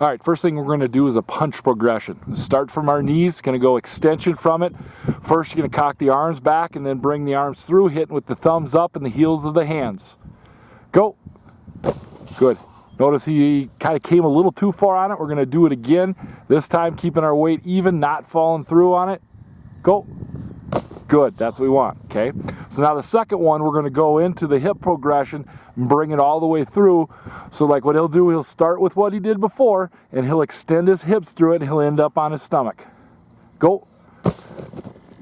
All right, first thing we're going to do is a punch progression. Start from our knees, going to go extension from it. First, you're going to cock the arms back and then bring the arms through, hitting with the thumbs up and the heels of the hands. Go. Good. Notice he kind of came a little too far on it. We're going to do it again. This time, keeping our weight even, not falling through on it. Go. Good, that's what we want, okay? So now the second one, we're going to go into the hip progression and bring it all the way through. So like what he'll do, he'll start with what he did before, and he'll extend his hips through it, and he'll end up on his stomach. Go.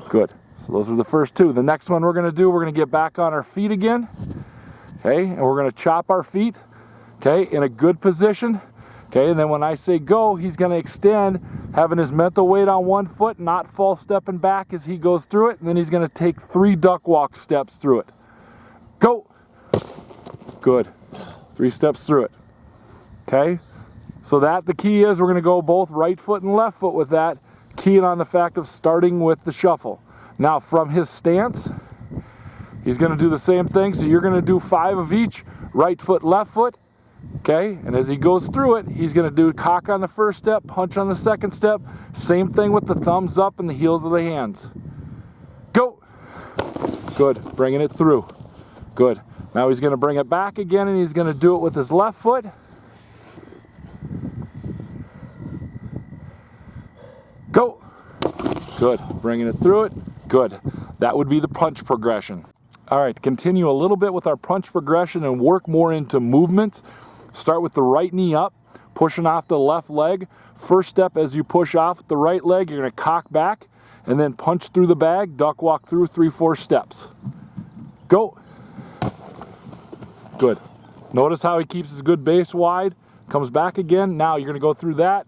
Good. So those are the first two. The next one we're going to do, we're going to get back on our feet again, okay? And we're going to chop our feet, okay, in a good position. Okay, and then when I say go, he's going to extend, having his mental weight on one foot, not false stepping back as he goes through it, and then he's going to take 3 duck walk steps through it. Go. Good. 3 steps through it. Okay, so the key is we're going to go both right foot and left foot with that, keying on the fact of starting with the shuffle. Now from his stance, he's going to do the same thing, so you're going to do 5 of each, right foot, left foot. Okay, and as he goes through it, he's going to do cock on the first step, punch on the second step. Same thing with the thumbs up and the heels of the hands. Go. Good, bringing it through. Good. Now he's going to bring it back again, and he's going to do it with his left foot. Go. Good, bringing it through it. Good. That would be the punch progression. All right, continue a little bit with our punch progression and work more into movements. Start with the right knee up, pushing off the left leg. First step, as you push off the right leg, you're going to cock back and then punch through the bag, duck walk through 3-4 steps. Go. Good. Notice how he keeps his good base wide, comes back again. Now you're going to go through that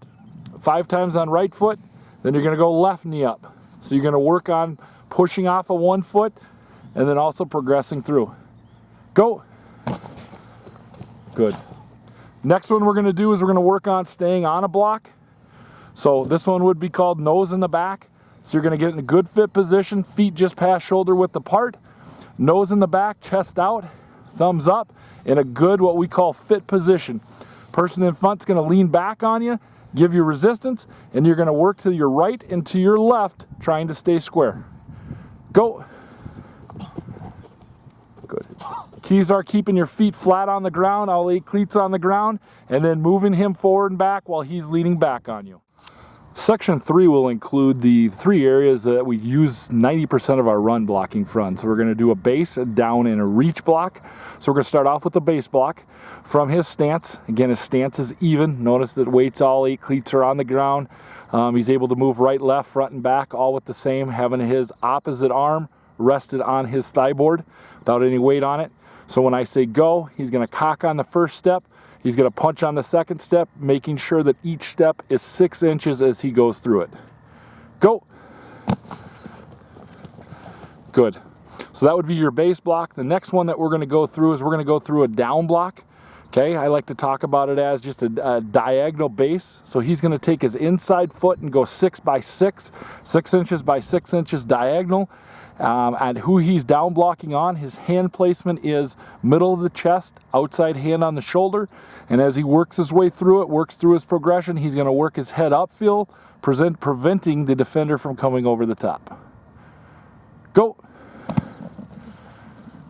5 times on right foot, then you're going to go left knee up. So you're going to work on pushing off of one foot and then also progressing through. Go. Good. Next one we're going to do is we're going to work on staying on a block. So this one would be called nose in the back. So you're going to get in a good fit position, feet just past shoulder width apart, nose in the back, chest out, thumbs up, in a good what we call fit position. Person in front's going to lean back on you, give you resistance, and you're going to work to your right and to your left, trying to stay square. Go. Good. Keys are keeping your feet flat on the ground, all 8 cleats on the ground, and then moving him forward and back while he's leaning back on you. Section 3 will include the 3 areas that we use 90% of our run blocking from. So we're going to do a base, a down, and a reach block. So we're going to start off with the base block. From his stance, again, his stance is even. Notice that weights, all 8 cleats are on the ground. He's able to move right, left, front, and back, all with the same, having his opposite arm rested on his thigh board without any weight on it. So when I say go, he's going to cock on the first step. He's going to punch on the second step, making sure that each step is 6 inches as he goes through it. Go. Good. So that would be your base block. The next one that we're going to go through is we're going to go through a down block. Okay, I like to talk about it as just a diagonal base. So he's going to take his inside foot and go 6 by 6, 6 inches by 6 inches diagonal. And who he's down blocking on, his hand placement is middle of the chest, outside hand on the shoulder. And as he works his way through it, works through his progression, he's going to work his head upfield, preventing the defender from coming over the top. Go.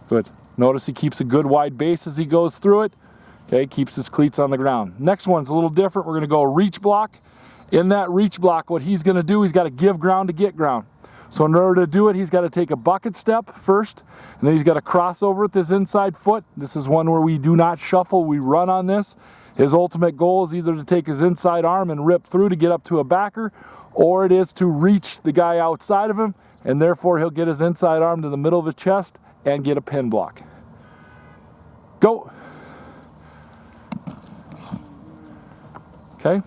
Good. Notice he keeps a good wide base as he goes through it. Okay, keeps his cleats on the ground. Next one's a little different. We're going to go reach block. In that reach block, what he's going to do, he's got to give ground to get ground. So in order to do it, he's got to take a bucket step first, and then he's got to cross over with his inside foot. This is one where we do not shuffle, we run on this. His ultimate goal is either to take his inside arm and rip through to get up to a backer, or it is to reach the guy outside of him, and therefore he'll get his inside arm to the middle of his chest and get a pin block. Go. Okay.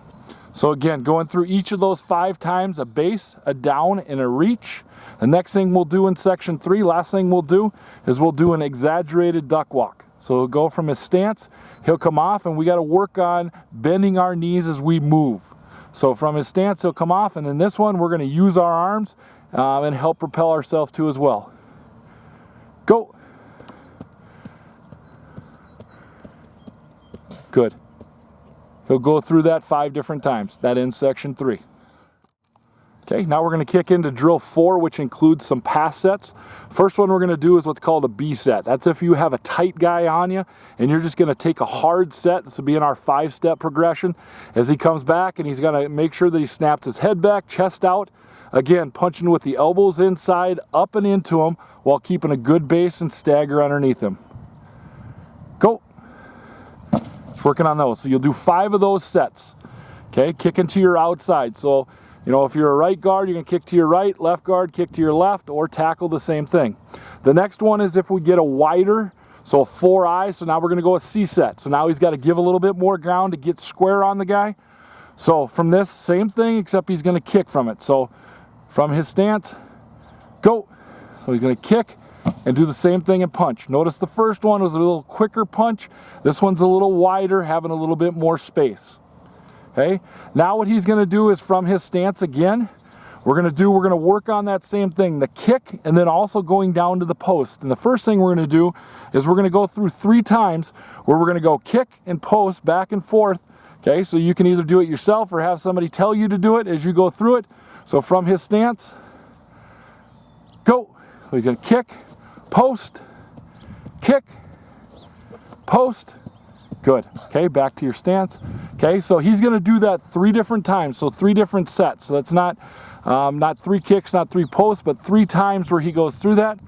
So again, going through each of those 5 times, a base, a down, and a reach. The next thing we'll do in section 3, last thing we'll do, is we'll do an exaggerated duck walk. So he'll go from his stance, he'll come off, and we got to work on bending our knees as we move. So from his stance, he'll come off, and in this one, we're going to use our arms and help propel ourselves to as well. Go. Good. He'll go through that 5 different times. That ends section 3. Okay, now we're going to kick into drill 4, which includes some pass sets. First one we're going to do is what's called a B set. That's if you have a tight guy on you and you're just going to take a hard set. This will be in our 5-step progression. As he comes back, and he's going to make sure that he snaps his head back, chest out. Again, punching with the elbows inside, up and into him, while keeping a good base and stagger underneath him. Go. It's working on those. So you'll do 5 of those sets. Okay, kicking to your outside. So, you know, if you're a right guard, you can kick to your right, left guard, kick to your left, or tackle the same thing. The next one is if we get a wider, so a 4-eye, so now we're going to go a C set. So now he's got to give a little bit more ground to get square on the guy. So from this, same thing, except he's going to kick from it. So from his stance, go. So he's going to kick and do the same thing and punch. Notice the first one was a little quicker punch. This one's a little wider, having a little bit more space. Okay, now what he's going to do is from his stance again, we're going to work on that same thing, the kick, and then also going down to the post. And the first thing we're going to do is we're going to go through 3 times where we're going to go kick and post back and forth. Okay, so you can either do it yourself or have somebody tell you to do it as you go through it. So from his stance, go. So he's going to kick, post, kick, post. Good. Okay, back to your stance. Okay, so he's going to do that 3 different times, so 3 different sets. So that's not 3 kicks, not 3 posts, but 3 times where he goes through that.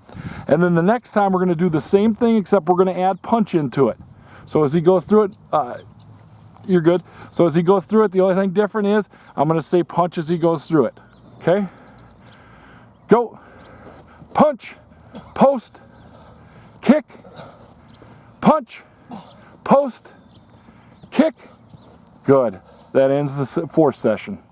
And then the next time we're going to do the same thing, except we're going to add punch into it. So as he goes through it, you're good. So as he goes through it, the only thing different is I'm going to say punch as he goes through it. Okay? Go. Punch. Post. Kick. Punch. Post. Kick. Good. That ends the 4th session.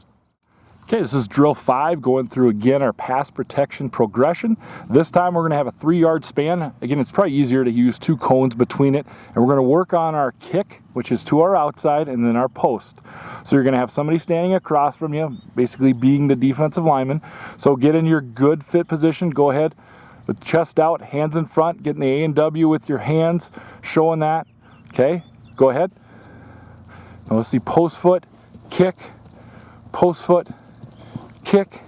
Okay, this is drill 5, going through again our pass protection progression. This time we're going to have a 3-yard span. Again, it's probably easier to use 2 cones between it. And we're going to work on our kick, which is to our outside, and then our post. So you're going to have somebody standing across from you, basically being the defensive lineman. So get in your good fit position. Go ahead with chest out, hands in front, getting the A and W with your hands, showing that. Okay, go ahead. Now let's see post foot, kick, post foot, kick,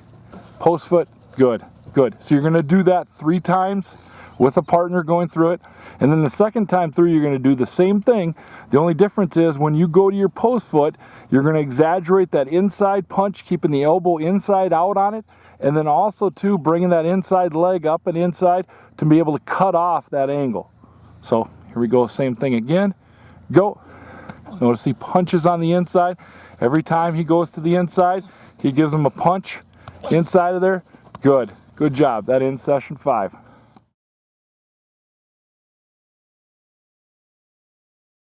post foot. Good, good. So you're going to do that 3 times with a partner going through it. And then the second time through, you're going to do the same thing. The only difference is when you go to your post foot, you're going to exaggerate that inside punch, keeping the elbow inside out on it. And then also too, bringing that inside leg up and inside to be able to cut off that angle. So here we go, same thing again. Go. Notice he punches on the inside. Every time he goes to the inside, he gives him a punch inside of there. Good. Good job. That ends session 5.